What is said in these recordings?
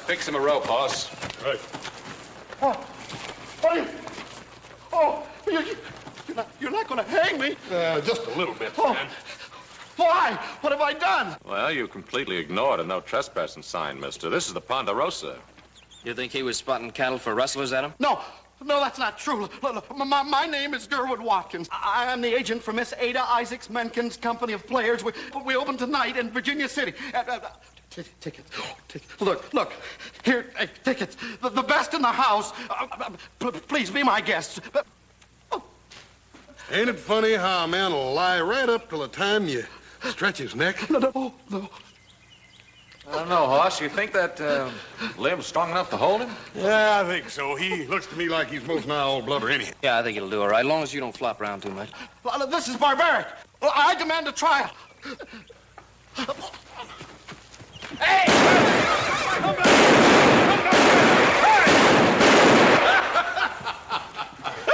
Fix him a rope, boss. Right. Oh, what are you? Oh, you're not going to hang me. Just a little bit, Oh. man. Why? What have I done? Well, you completely ignored a no trespassing sign, mister. This is the Ponderosa. You think he was spotting cattle for rustlers, Adam? No, that's not true. Look, my name is Gerwood Watkins. I am the agent for Miss Adah Isaacs Mencken's company of players. We open tonight in Virginia City. Tickets. Look. Here, tickets. The best in the house. Please be my guest. Ain't it funny how a man will lie right up till the time you stretch his neck? No. I don't know, Hoss. You think that limb's strong enough to hold him? Yeah, I think so. He looks to me like he's most nigh all blubber anyhow. Yeah, I think it'll do all right, as long as you don't flop around too much. This is barbaric. I demand a trial. Hey! Come back!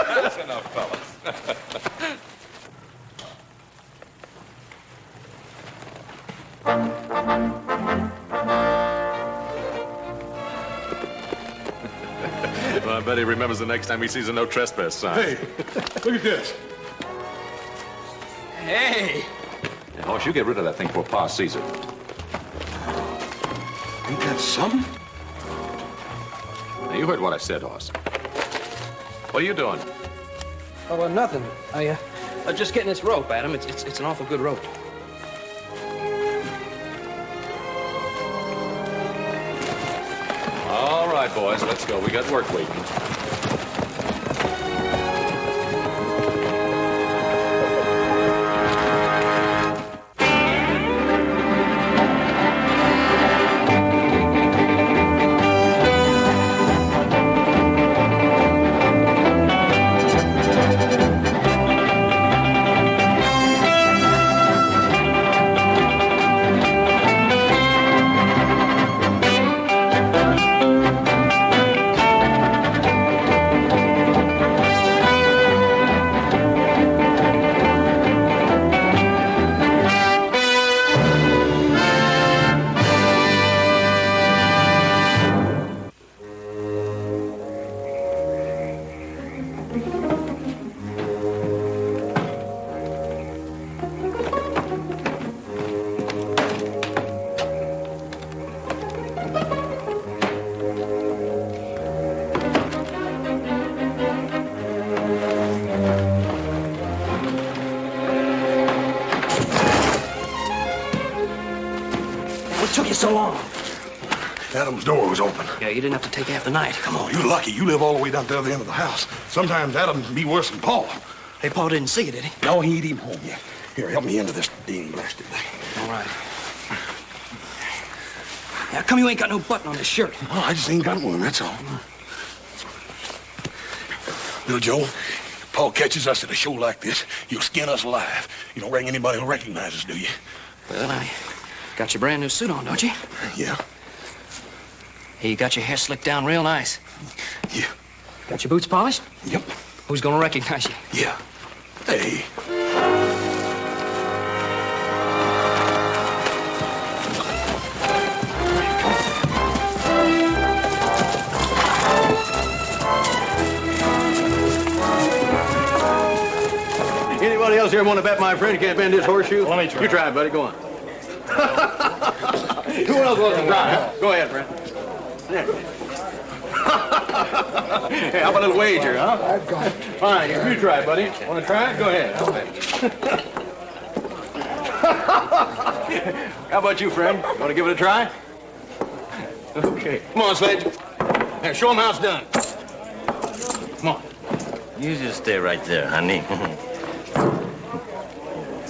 That's enough, fellas. Well, I bet he remembers the next time he sees a no trespass sign. Hey, look at this. Hey! Hey, Hoss, you get rid of that thing before Pa sees it. Ain't that something? Now, you heard what I said, Hoss. What are you doing? Oh, well, nothing. I just getting this rope, Adam. It's an awful good rope. All right, boys, let's go. We got work waiting. Took you so long? Adam's door was open. Yeah, you didn't have to take half the night. Come on. You're lucky. You live all the way down to the other end of the house. Sometimes Adam can be worse than Paul. Hey, Paul didn't see you, did he? No, he ain't even home yet. Here, help me into this dang blasted thing. All right. How come you ain't got no button on this shirt? Oh, I just ain't got one, that's all. Little Joe, if Paul catches us at a show like this, he'll skin us alive. You don't reckon anybody will recognize us, do you? Well, I got your brand new suit on, don't you? Yeah. Hey, you got your hair slicked down real nice. Yeah. Got your boots polished? Yep. Who's gonna recognize you? Yeah. Hey. Anybody else here want to bet my friend can't bend his horseshoe? Let me try. You try it, buddy. Go on. Who else wants to try? Huh? Go ahead, friend. Hey, how about a little wager, huh? I've got it. Fine, you try it, buddy. Want to try it? Go ahead. How about you, friend? Want to give it a try? Okay. Come on, Sledge. Here, show him how it's done. Come on. You just stay right there, honey.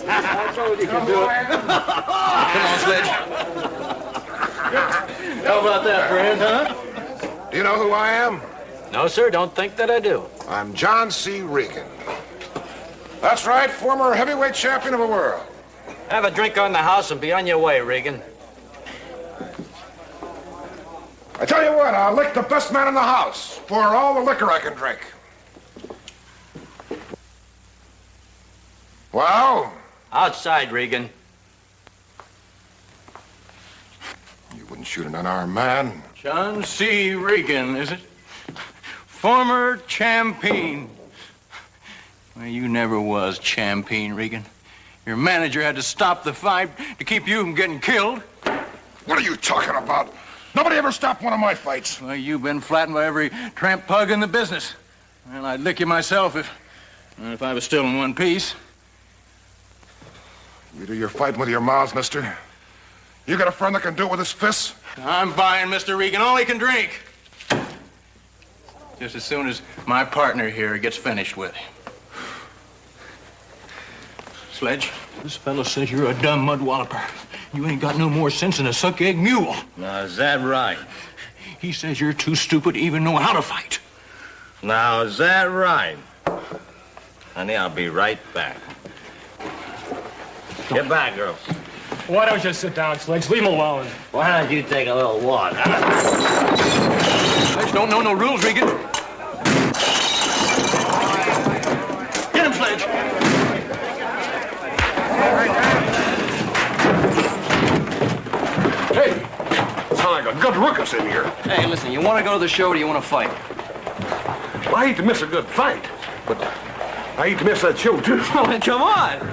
I told you could do it. Come on, Sledge. How about that, friend, huh? Do you know who I am? No, sir, don't think that I do. I'm John C. Regan. That's right, former heavyweight champion of the world. Have a drink on the house and be on your way, Regan. I tell you what, I'll lick the best man in the house for all the liquor I can drink. Well? Outside, Regan. You You wouldn't shoot an unarmed man. John C. Regan, is it? Former champion. Well, you never was champion, Regan. Your manager had to stop the fight to keep you from getting killed. What are you talking about? Nobody ever stopped one of my fights. Well, you've been flattened by every tramp pug in the business. Well, I'd lick you myself if I was still in one piece. You do your fighting with your mouths, mister. You got a friend that can do it with his fists? I'm buying Mr. Regan all he can drink. Just as soon as my partner here gets finished with him. Sledge, this fellow says you're a dumb mud walloper. You ain't got no more sense than a suck-egg mule. Now, is that right? He says you're too stupid to even know how to fight. Now, is that right? Honey, I'll be right back. Get back, girl. Why don't you sit down, Sledge? Leave him alone. Why don't you take a little walk, huh? Sledge don't know no rules, Regan. Get him, Sledge. Hey, sound like a good ruckus in here. Hey, listen, you want to go to the show or do you want to fight? Well, I hate to miss a good fight, but I hate to miss that show, too. Oh, then come on.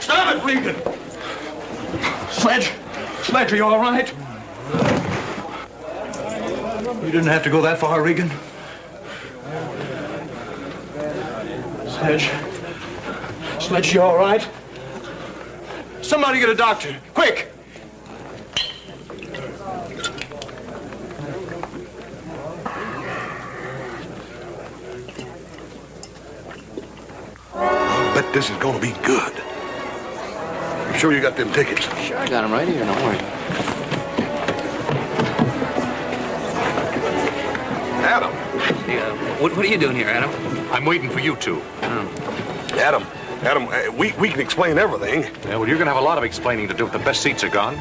Stop it, Regan. Sledge, are you all right? You didn't have to go that far, Regan. Sledge, you all right? Somebody get a doctor, quick! I bet this is going to be good. You sure you got them tickets? Sure, I got him right here. Don't worry. Adam. Hey, what are you doing here, Adam? I'm waiting for you two. Adam, we can explain everything. Yeah, well, you're going to have a lot of explaining to do if the best seats are gone.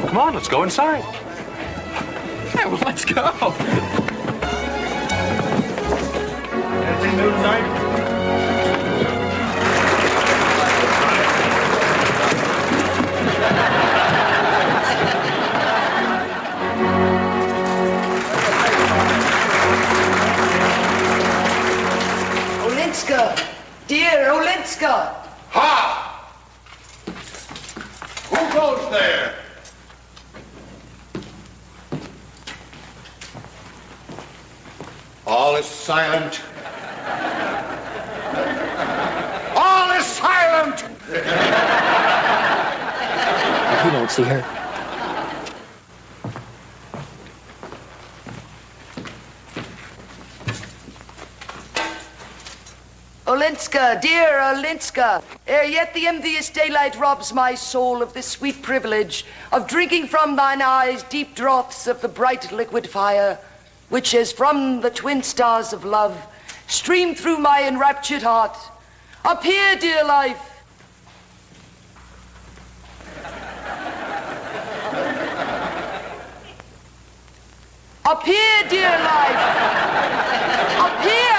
Come on, let's go inside. Yeah, well, let's go. Anything new tonight? Olenska, dear Olenska. Ha! Who goes there? All is silent. All is silent! He don't see her. Olenska, dear Olenska, ere yet the envious daylight robs my soul of this sweet privilege of drinking from thine eyes deep draughts of the bright liquid fire, which as from the twin stars of love stream through my enraptured heart. Appear, dear life. Appear, dear life. Appear.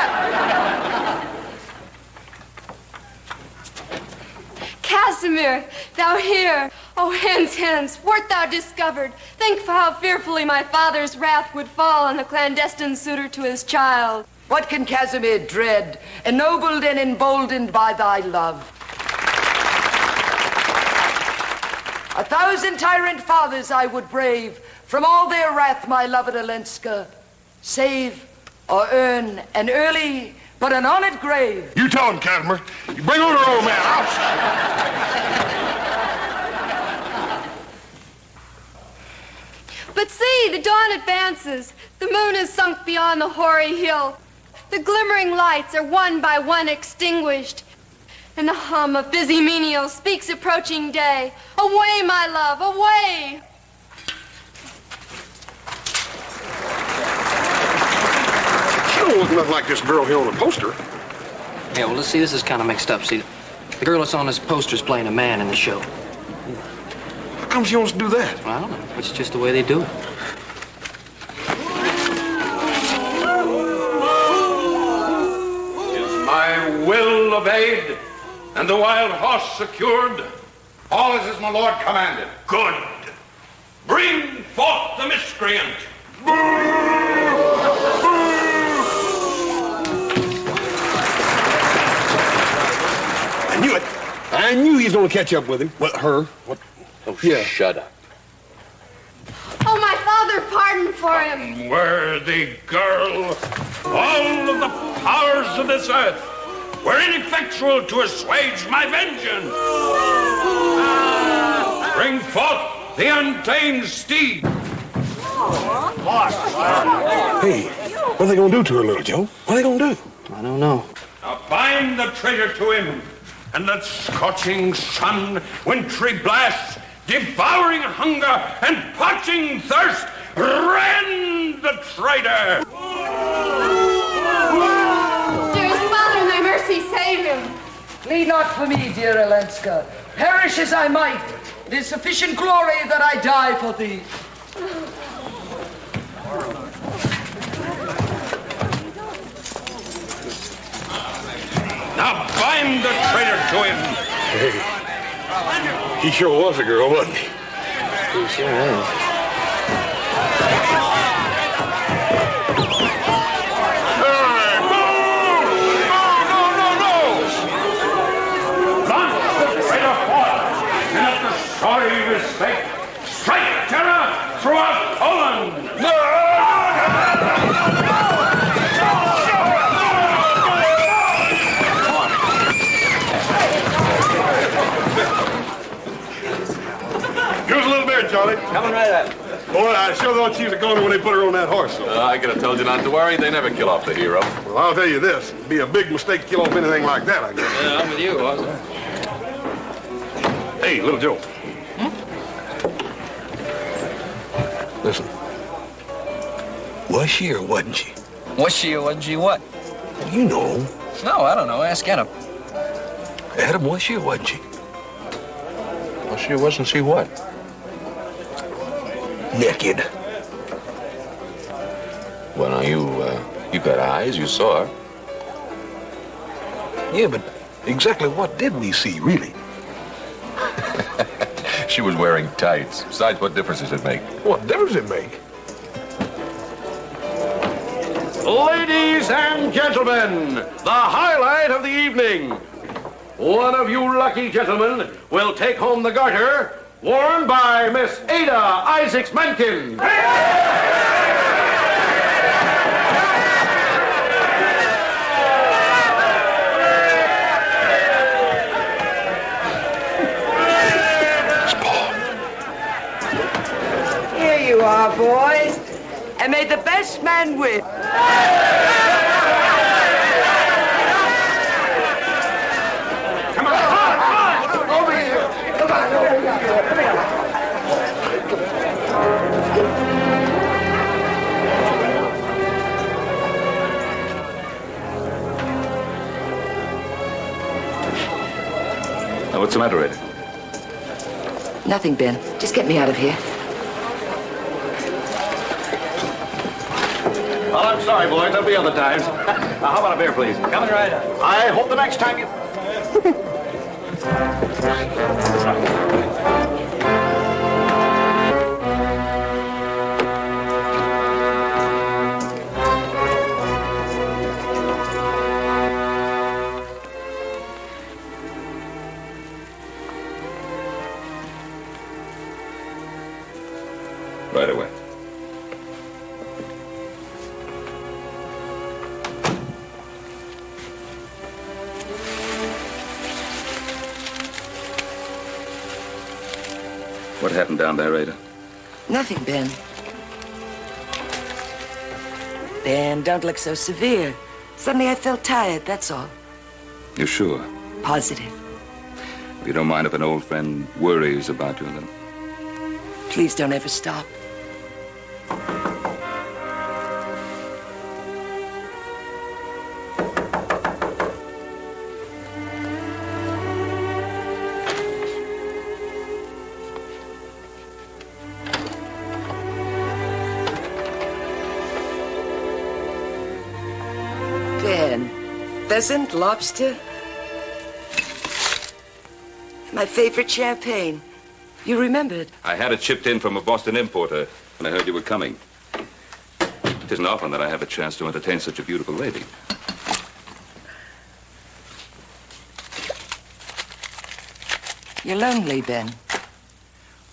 Casimir, thou here. Oh, hence, wert thou discovered, think how fearfully my father's wrath would fall on the clandestine suitor to his child. What can Casimir dread, ennobled and emboldened by thy love? 1,000 tyrant fathers I would brave, from all their wrath, my loved Olenska, save or earn an early but an honored grave. You tell him, Casimir. You bring on our old man out. But see, the dawn advances. The moon is sunk beyond the hoary hill. The glimmering lights are one by one extinguished. And the hum of busy menials speaks approaching day. Away, my love, away! You don't look nothing like this girl here on the poster. Yeah, well, let's see, this is kind of mixed up. See, the girl that's on this poster is playing a man in the show. How come she wants to do that? I don't know. It's just the way they do it. Is my will obeyed? And the wild horse secured? All is as my lord commanded. Good. Bring forth the miscreant. I knew it. I knew he was going to catch up with him. Well, her. What? Oh, yeah. Shut up. Oh, my father, pardon for him. Unworthy girl. All of the powers of this earth were ineffectual to assuage my vengeance. Bring forth the untamed steed. Hey, what are they going to do to her, little Joe? What are they going to do? I don't know. Now bind the traitor to him, and let scorching sun, wintry blasts, devouring hunger, and parching thirst rend the traitor. Dearest Father, in thy mercy, save him. Plead not for me, dear Olenska. Perish as I might, it is sufficient glory that I die for thee. Now bind the traitor to him. Hey, he sure was a girl, wasn't he? He sure is. Sorry respect. Strike terror throughout Poland. Give us a little beer, Charlie. Coming right up. Boy, I sure thought she was a goner when they put her on that horse. I could have told you not to worry. They never kill off the hero. Well, I'll tell you this. It'd be a big mistake to kill off anything like that, I guess. Yeah, I'm with you, Oscar. Hey, little Joe. Listen. Was she or wasn't she? Was she or wasn't she what? You know. No, I don't know. Ask Adam. Adam, was she or wasn't she? Well, she wasn't she what? Naked. Well, now, you got eyes. You saw her. Yeah, but exactly what did we see, really? She was wearing tights. Besides, what difference does it make? What difference does it make? Ladies and gentlemen, the highlight of the evening. One of you lucky gentlemen will take home the garter worn by Miss Adah Isaacs-Menken. Here you are, boys. And may the best man win. Come on, over here. Come on, over here. Come here. Now, what's the matter, Eddie? Nothing, Ben. Just get me out of here. Well, I'm sorry, boys. There'll be other times. How about a beer, please? Coming right up. I hope the next time you... Right away. What happened down there, Adah? Nothing, Ben. Ben, don't look so severe. Suddenly I felt tired, that's all. You sure? Positive. If you don't mind if an old friend worries about you a little. Please don't ever stop. Ben, pheasant, lobster? My favorite champagne. You remembered? I had it shipped in from a Boston importer when I heard you were coming. It isn't often that I have a chance to entertain such a beautiful lady. You're lonely, Ben.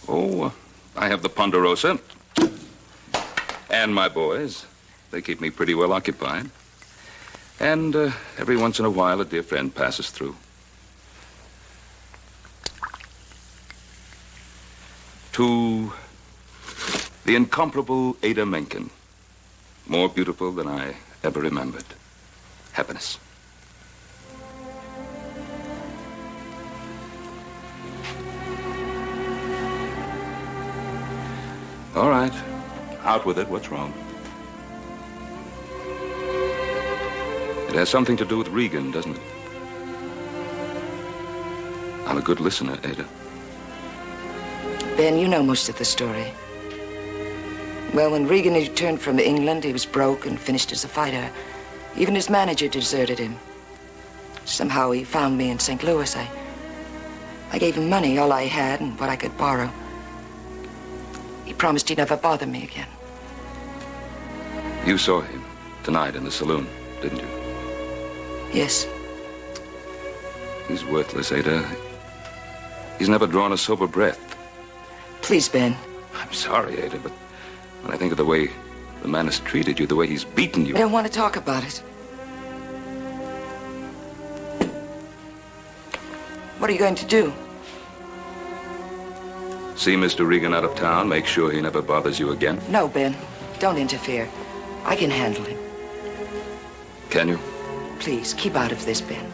Oh, I have the Ponderosa. And my boys. They keep me pretty well occupied. And every once in a while, a dear friend passes through. To the incomparable Adah Menken. More beautiful than I ever remembered. Happiness. All right. Out with it. What's wrong? It has something to do with Regan, doesn't it? I'm a good listener, Adah. Ben, you know most of the story. Well, when Regan returned from England, he was broke and finished as a fighter. Even his manager deserted him. Somehow he found me in St. Louis. I gave him money, all I had and what I could borrow. He promised he'd never bother me again. You saw him tonight in the saloon, didn't you? Yes. He's worthless, Adah. He's never drawn a sober breath. Please, Ben. I'm sorry, Adah, but when I think of the way the man has treated you, the way he's beaten you... I don't want to talk about it. What are you going to do? See Mr. Regan out of town, make sure he never bothers you again. No, Ben. Don't interfere. I can handle him. Can you? Please, keep out of this, Ben.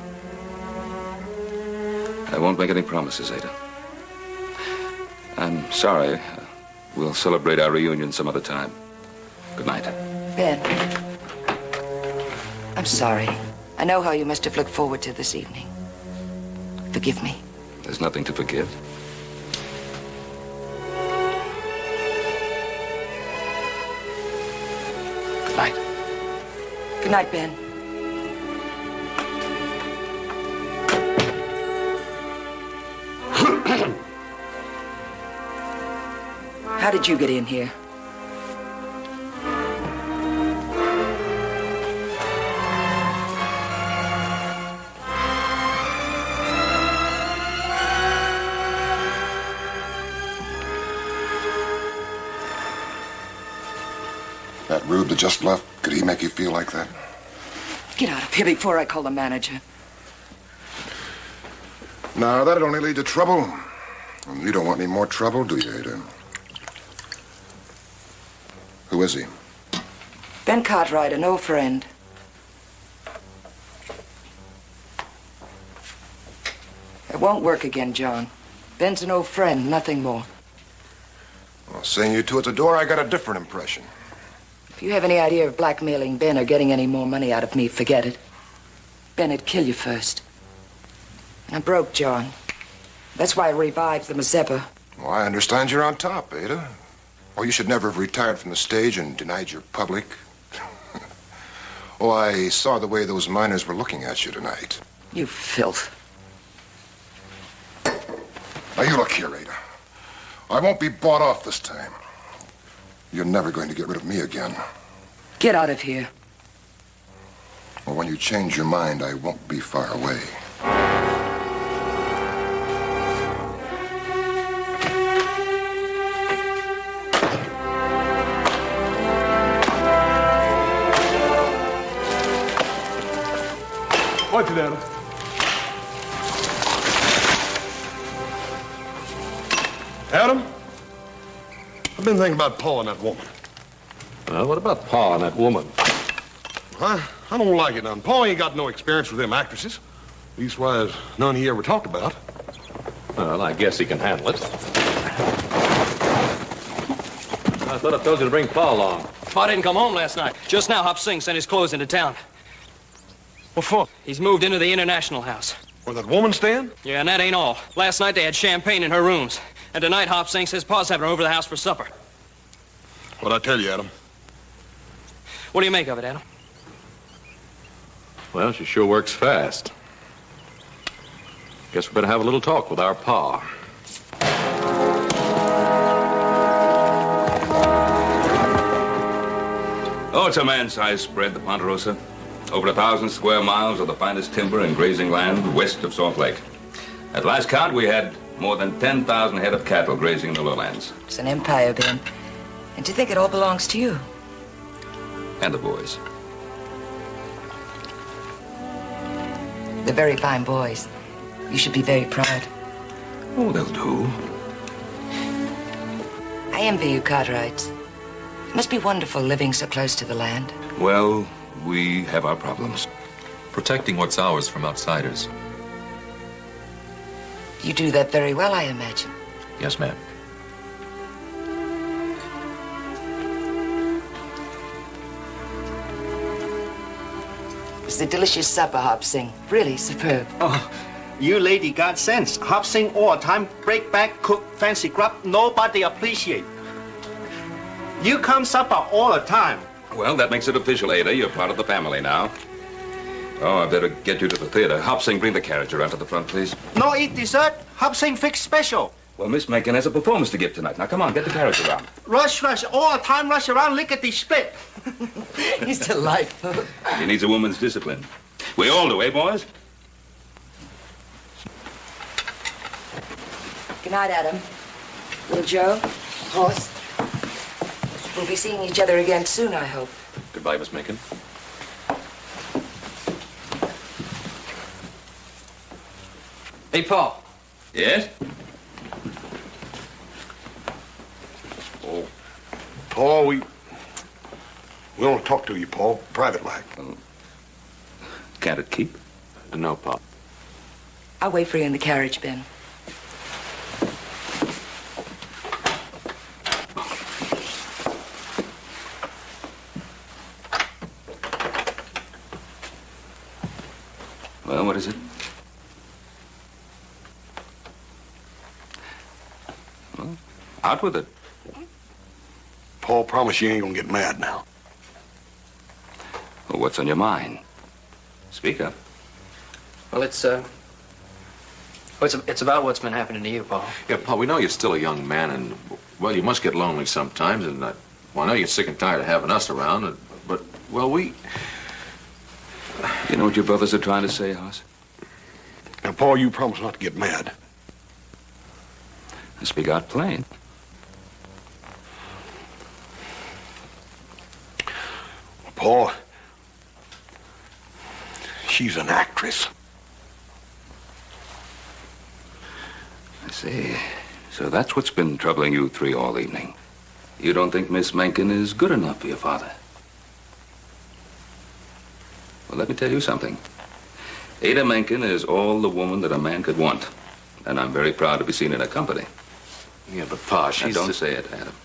I won't make any promises, Adah. I'm sorry. We'll celebrate our reunion some other time. Good night. Ben, I'm sorry. I know how you must have looked forward to this evening. Forgive me. There's nothing to forgive. Good night. Good night, Ben. How did you get in here? That rube that just left, could he make you feel like that? Get out of here before I call the manager. No, that'd only lead to trouble. And you don't want any more trouble, do you, Adah? Who is he? Ben Cartwright, an old friend. It won't work again, John. Ben's an old friend, nothing more. Well, seeing you two at the door, I got a different impression. If you have any idea of blackmailing Ben or getting any more money out of me, forget it. Ben'd kill you first. I'm broke, John. That's why I revived the Mazeppa. Well, I understand you're on top, Adah. Oh, you should never have retired from the stage and denied your public. Oh, I saw the way those miners were looking at you tonight. You filth. Now, you look here, Adah. I won't be bought off this time. You're never going to get rid of me again. Get out of here. Well, when you change your mind, I won't be far away. Watch it, Adam. Adam? I've been thinking about Pa and that woman. What about Pa and that woman? I don't like it none. Pa ain't got no experience with them actresses. Leastwise, none he ever talked about. Well, I guess he can handle it. I thought I told you to bring Pa along. Pa didn't come home last night. Just now, Hop Singh sent his clothes into town. What for? He's moved into the International House. Where that woman stand? Yeah, and that ain't all. Last night they had champagne in her rooms. And tonight, Hop Singh says Pa's having her over to the house for supper. What'd I tell you, Adam? What do you make of it, Adam? Well, she sure works fast. Guess we better have a little talk with our pa. Oh, it's a man-sized spread, the Ponderosa. Over 1,000 square miles of the finest timber and grazing land west of Salt Lake. At last count, we had more than 10,000 head of cattle grazing in the lowlands. It's an empire, Ben. And to think it all belongs to you. And the boys. They're very fine boys. You should be very proud. Oh, they'll do. I envy you, Cartwrights. It must be wonderful living so close to the land. Well, we have our problems. Protecting what's ours from outsiders. You do that very well, I imagine. Yes, ma'am. It's a delicious supper, Hop Sing. Really superb. Oh, you lady got sense. Hop Sing all time, break back, cook, fancy grub, nobody appreciate. You come supper all the time. Well, that makes it official, Adah. You're part of the family now. Oh, I better get you to the theater. Hop Sing, bring the carriage around to the front, please. No eat dessert, Hop Sing fix special. Well, Miss Mencken has a performance to give tonight. Now, come on, get the carriage around. Rush, all the time, rush around, lickety split. He's delightful. He needs a woman's discipline. We all do, eh, boys? Good night, Adam. Little Joe, horse. We'll be seeing each other again soon, I hope. Goodbye, Miss Mencken. Hey, Paul. Yes? Oh, Paul, we want to talk to you, Paul, private-like. Can't it keep? No, Pop. I'll wait for you in the carriage, Ben. Well, what is it? Well, out with it. Paul, promise you ain't gonna get mad now. Well, what's on your mind? Speak up. Well, it's about what's been happening to you, Paul. Yeah, Paul, we know you're still a young man, and, well, you must get lonely sometimes, and, well, I know you're sick and tired of having us around, but, well, we... You know what your brothers are trying to say, Hoss? Now, Paul, you promise not to get mad. Speak out plain. Paul, she's an actress. I see. So that's what's been troubling you three all evening. You don't think Miss Mencken is good enough for your father? Well, let me tell you something. Adah Mencken is all the woman that a man could want. And I'm very proud to be seen in her company. Yeah, but Pa, she's... Now, don't say it, Adam.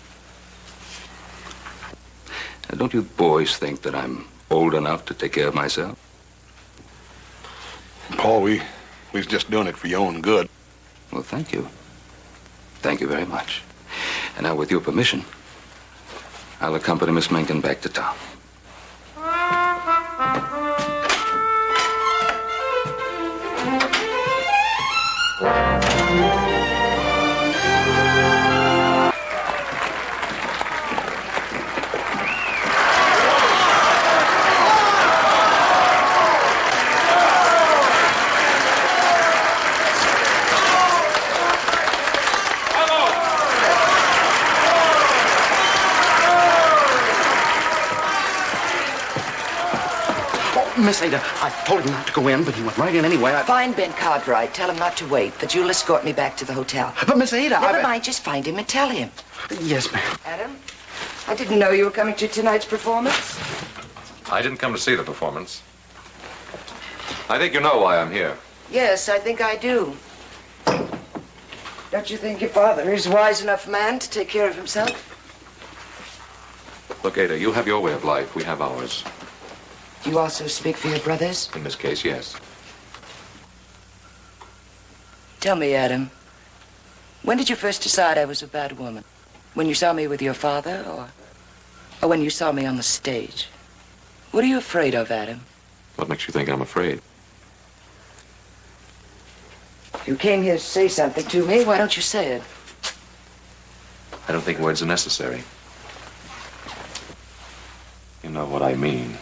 Now, don't you boys think that I'm old enough to take care of myself? Paul, we was just doing it for your own good. Well, thank you. Thank you very much. And now, with your permission, I'll accompany Miss Mencken back to town. Miss Adah, I told him not to go in, but he went right in anyway. Find Ben Cartwright. Tell him not to wait, that you'll escort me back to the hotel. But Miss Adah, Never mind, just find him and tell him. Yes, ma'am. Adam, I didn't know you were coming to tonight's performance. I didn't come to see the performance. I think you know why I'm here. Yes, I think I do. Don't you think your father is a wise enough man to take care of himself? Look, Adah, you have your way of life. We have ours. Do you also speak for your brothers? In this case, yes. Tell me, Adam, when did you first decide I was a bad woman? When you saw me with your father, or when you saw me on the stage? What are you afraid of, Adam? What makes you think I'm afraid? You came here to say something to me. Why don't you say it? I don't think words are necessary. You know what I mean.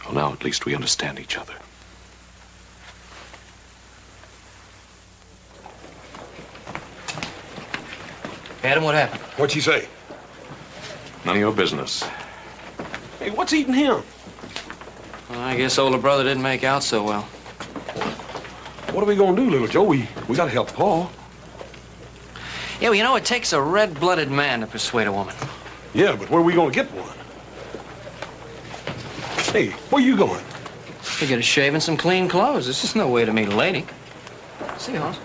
Well, now at least we understand each other. Adam, what happened? What'd she say? None of your business. Hey, what's eating him? Well, I guess older brother didn't make out so well. What are we gonna do, little Joe? We gotta help Paul. Yeah, well, you know, it takes a red-blooded man to persuade a woman. Yeah, but where are we gonna get one? Hey, where you going? You get a shave and some clean clothes. This is no way to meet a lady. See you, Hoss.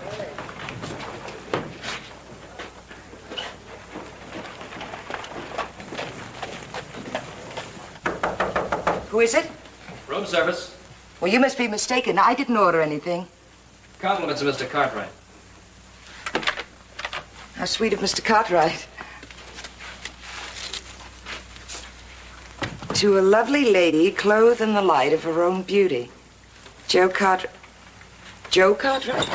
Who is it? Room service. Well, you must be mistaken. I didn't order anything. Compliments of Mr. Cartwright. How sweet of Mr. Cartwright. To a lovely lady clothed in the light of her own beauty. Joe Cartwright. Joe Cartwright?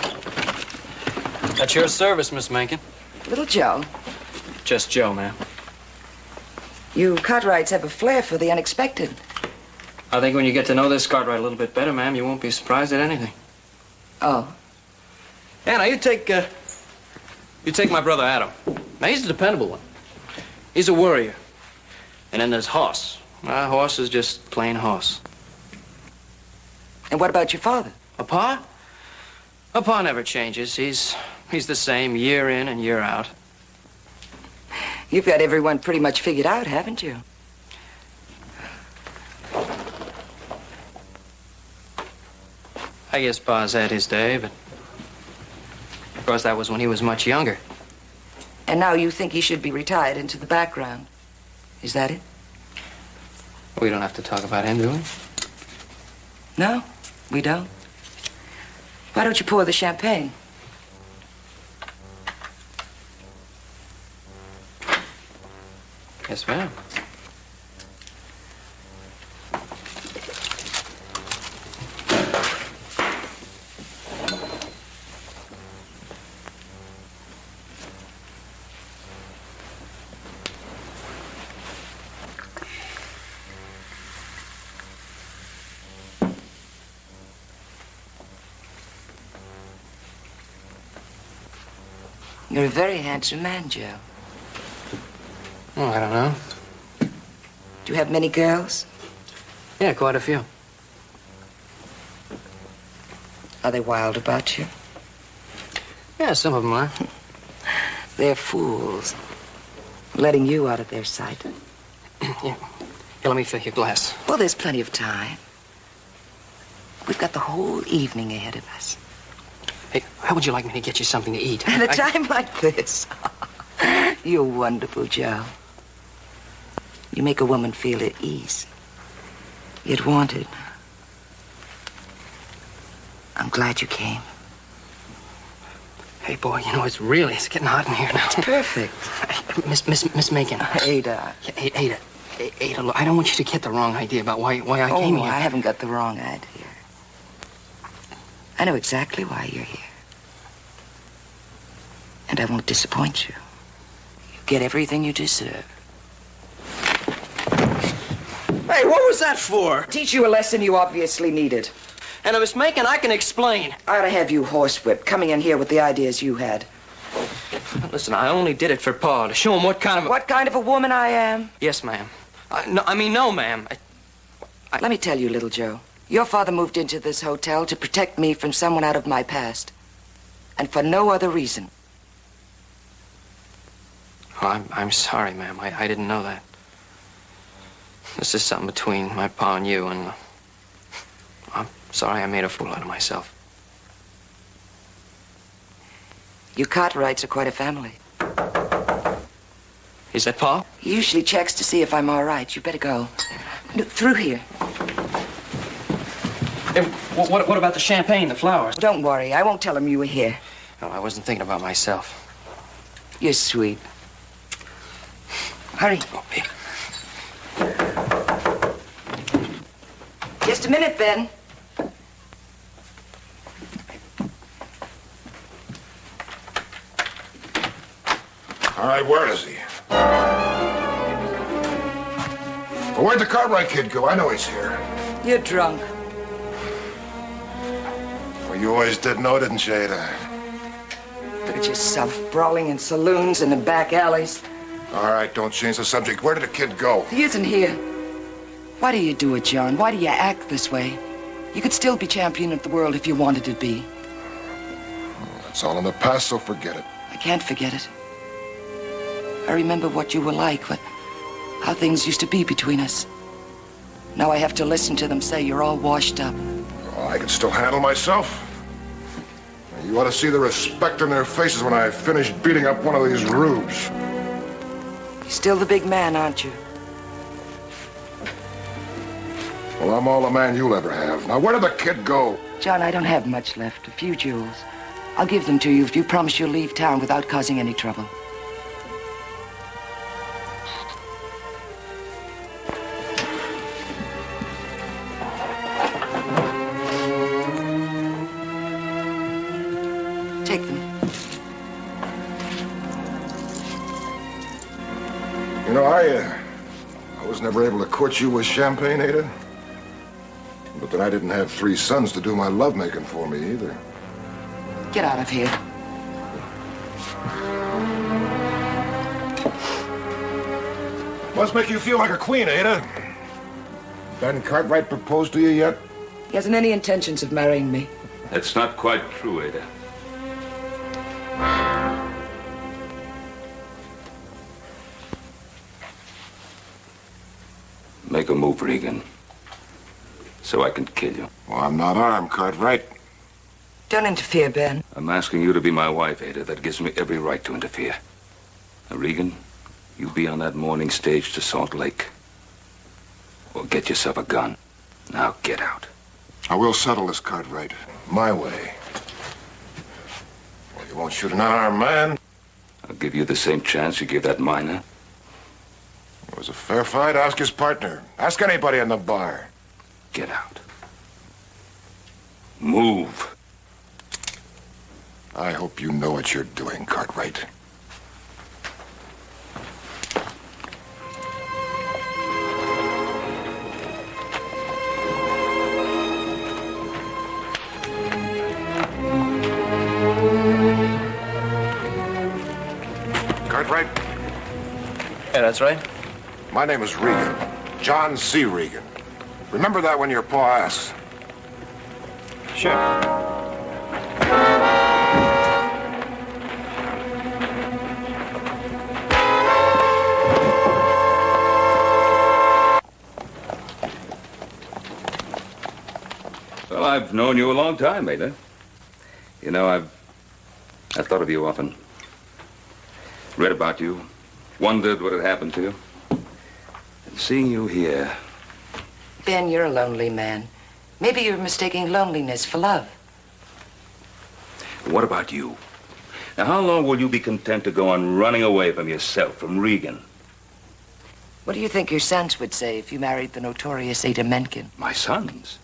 At your service, Miss Mencken. Little Joe. Just Joe, ma'am. You Cartwrights have a flair for the unexpected. I think when you get to know this Cartwright a little bit better, ma'am, you won't be surprised at anything. Oh. Anna, you take my brother Adam. Now, he's a dependable one. He's a worrier. And then there's Hoss. Hoss is just plain Hoss. And what about your father? A pa? A pa never changes. He's the same year in and year out. You've got everyone pretty much figured out, haven't you? I guess Pa's had his day, but of course that was when he was much younger. And now you think he should be retired into the background. Is that it? We don't have to talk about him, do we? No, we don't. Why don't you pour the champagne? Yes, ma'am. You're a very handsome man, Joe. Oh, I don't know. Do you have many girls? Yeah, quite a few. Are they wild about you? Yeah, some of them are. They're fools. Letting you out of their sight. Yeah. Here, let me fill your glass. Well, there's plenty of time. We've got the whole evening ahead of us. Hey, how would you like me to get you something to eat? At a time like this. You're wonderful, Joe. You make a woman feel at ease. Yet wanted. I'm glad you came. Hey, boy, you know, it's getting hot in here now. It's perfect. Miss Megan. Ada. Ada. Ada, look, I don't want you to get the wrong idea about why I came here. I haven't got the wrong idea. I know exactly why you're here. And I won't disappoint you. You get everything you deserve. Hey, what was that for? Teach you a lesson you obviously needed. And Miss Megan, I can explain. I ought to have you horsewhipped, coming in here with the ideas you had. Listen, I only did it for Pa, to show him what kind of What kind of a woman I am? Yes, ma'am. No, ma'am. Let me tell you, little Joe. Your father moved into this hotel to protect me from someone out of my past. And for no other reason. Oh, I'm sorry, ma'am. I didn't know that. This is something between my pa and you, and I'm sorry I made a fool out of myself. You Cartwrights are quite a family. Is that Pa? He usually checks to see if I'm all right. You better go. No, through here. Hey, what about the champagne, the flowers? Don't worry. I won't tell him you were here. No, I wasn't thinking about myself. You're sweet. Hurry. Just a minute, Ben. All right, where is he? Well, where'd the Cartwright kid go? I know he's here. You're drunk. Well, you always did know, didn't you, Adah? Look at yourself, brawling in saloons and in back alleys. All right, don't change the subject. Where did the kid go? He isn't here. Why do you do it, John? Why do you act this way? You could still be champion of the world if you wanted to be. It's all in the past, so forget it. I can't forget it. I remember what you were like, how things used to be between us. Now I have to listen to them say you're all washed up. Well, I can still handle myself. You ought to see the respect in their faces when I finish beating up one of these rubes. You're still the big man, aren't you? Well, I'm all the man you'll ever have. Now, where did the kid go? John, I don't have much left. A few jewels. I'll give them to you if you promise you'll leave town without causing any trouble. Take them. You know, I was never able to court you with champagne, Adah. But then I didn't have 3 sons to do my lovemaking for me either. Get out of here. Must make you feel like a queen, Adah. Ben Cartwright proposed to you yet? He hasn't any intentions of marrying me. That's not quite true, Adah. Make a move, Regan, so I can kill you. Well, I'm not armed, Cartwright. Don't interfere, Ben. I'm asking you to be my wife, Adah. That gives me every right to interfere. Now, Regan, you be on that morning stage to Salt Lake. Or get yourself a gun. Now get out. I will settle this, Cartwright. My way. Well, you won't shoot an unarmed man. I'll give you the same chance you gave that miner. It was a fair fight. Ask his partner. Ask anybody in the bar. Get out. Move. I hope you know what you're doing, Cartwright. Cartwright? Yeah, that's right. My name is Regan. John C. Regan. Remember that when your pa asks. Sure. Well, I've known you a long time, Adah. You know, I've thought of you often. Read about you. Wondered what had happened to you. And seeing you here... Ben, you're a lonely man. Maybe you're mistaking loneliness for love. What about you? Now, how long will you be content to go on running away from yourself, from Regan? What do you think your sons would say if you married the notorious Adah Menken? My sons?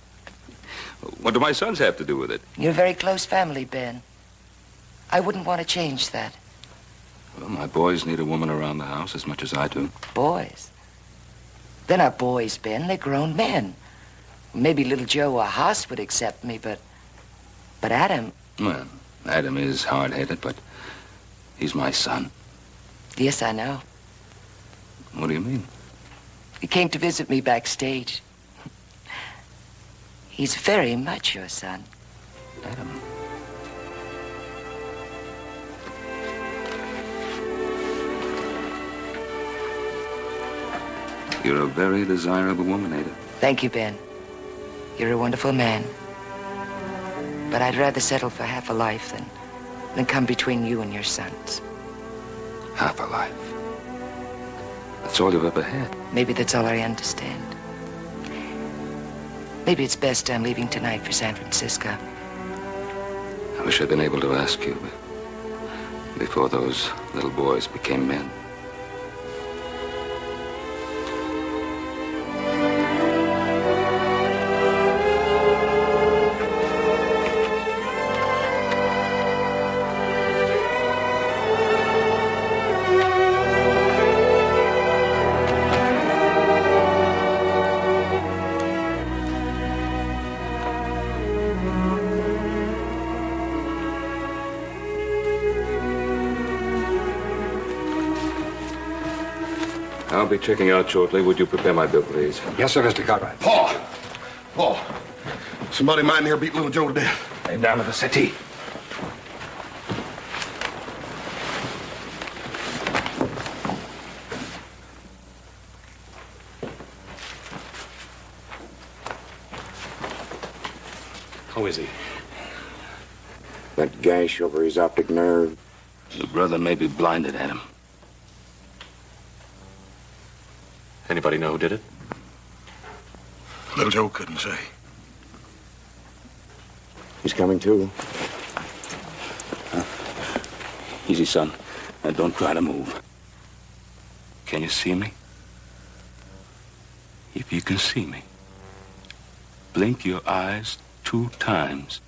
What do my sons have to do with it? You're a very close family, Ben. I wouldn't want to change that. Well, my boys need a woman around the house as much as I do. Boys? They're not boys, Ben. They're grown men. Maybe little Joe or Haas would accept me, but Adam... Well, Adam is hard-headed, but he's my son. Yes, I know. What do you mean? He came to visit me backstage. He's very much your son. Adam. You're a very desirable woman, Adah. Thank you, Ben. You're a wonderful man. But I'd rather settle for half a life than come between you and your sons. Half a life? That's all you've ever had? Maybe that's all I understand. Maybe it's best I'm leaving tonight for San Francisco. I wish I'd been able to ask you before those little boys became men. I'll be checking out shortly. Would you prepare my bill, please? Yes, sir, Mr. Cartwright. Paul, somebody might here beat little Joe to death. Lay him down to the settee. How is he? That gash over his optic nerve. Your brother may be blinded at him. Anybody know who did it? Little Joe couldn't say. He's coming too. Easy, son. Now don't try to move. Can you see me? If you can see me, blink your eyes 2 times.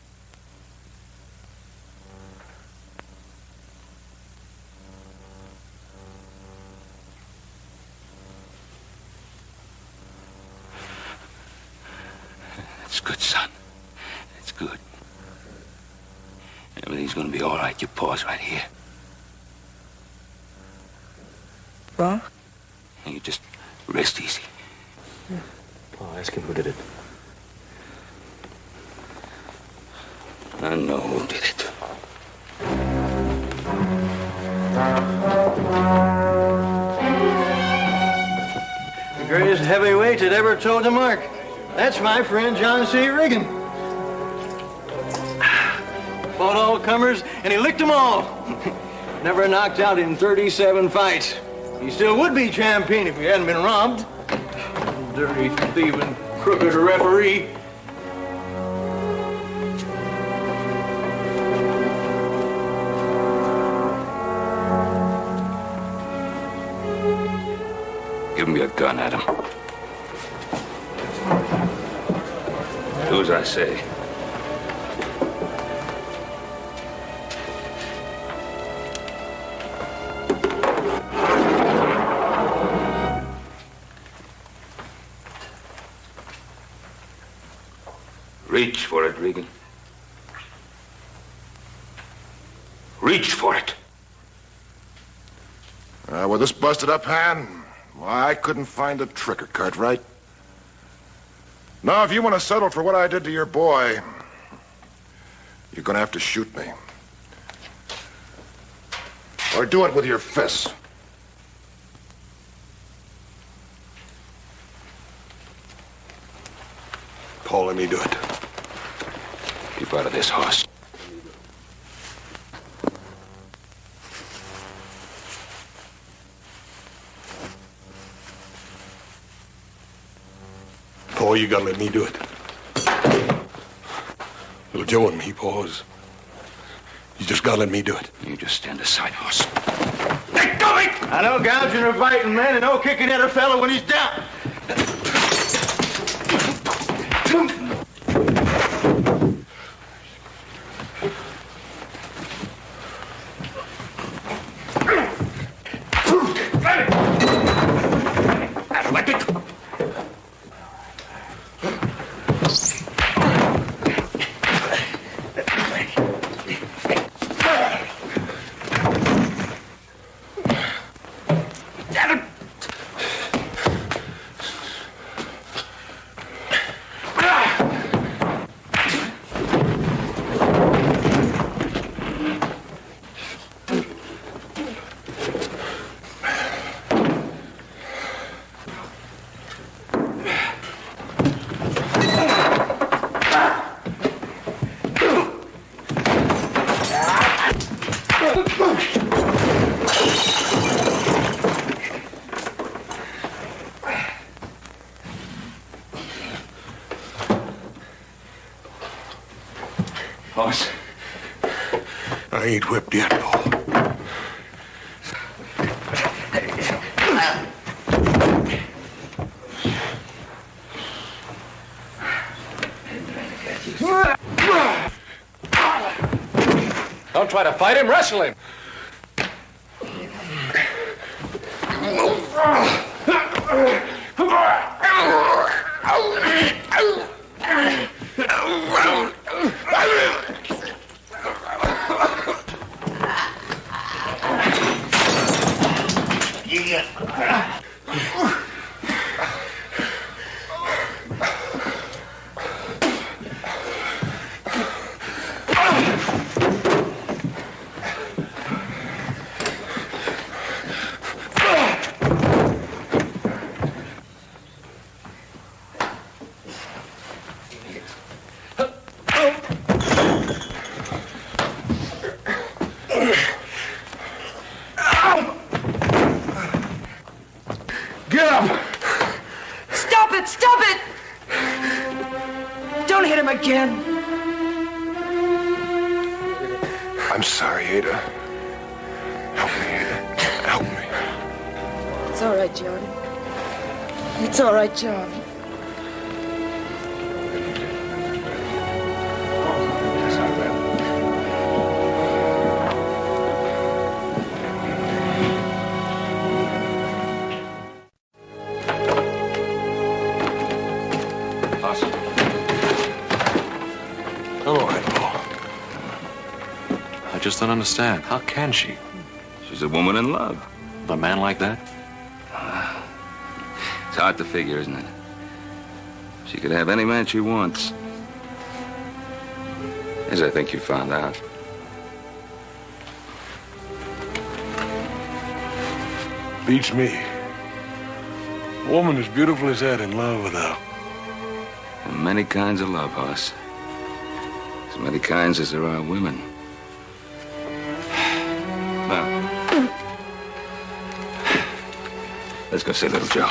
That's good, son. That's good. Everything's gonna be all right. You pause right here. What? And you just rest easy. I'll ask him who did it. I know who did it. The greatest heavyweight that ever toed the mark. That's my friend John C. Regan. Fought all comers, and he licked them all. Never knocked out in 37 fights. He still would be champion if he hadn't been robbed. Dirty, thieving, crooked referee. Give me a gun, Adam. Do as I say. Reach for it, Regan. Reach for it. With this busted up hand, well, I couldn't find a trigger, Cartwright. Now, if you want to settle for what I did to your boy, you're going to have to shoot me. Or do it with your fists. Paul, let me do it. Keep out of this, horse. Paul, you gotta let me do it. Little Joe and me, Paul, you just gotta let me do it. You just stand aside, horse. Let go of it! I know gouging or biting, man, and no kicking at a fellow when he's down. Horse, I ain't whipped yet, Paul. Don't try to fight him, wrestle him. Get up! Stop it! Stop it! Don't hit him again. I'm sorry, Ada. Help me, Ada. Help me. It's all right, John. It's all right, John. I just don't understand. How can she? She's a woman in love. With a man like that? It's hard to figure, isn't it? She could have any man she wants. As I think you found out. Beats me. A woman as beautiful as that in love without. There are many kinds of love, Hoss. As many kinds as there are women. Now, let's go see little Joe.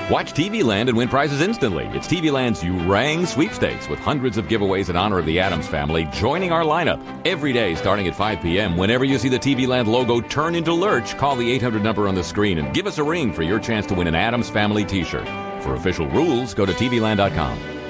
Watch TV Land and win prizes instantly. It's TV Land's You Rang sweepstakes with hundreds of giveaways in honor of the Addams family joining our lineup. Every day starting at 5 p.m. Whenever you see the TV Land logo turn into Lurch, call the 800 number on the screen and give us a ring for your chance to win an Addams family t-shirt. For official rules, go to tvland.com.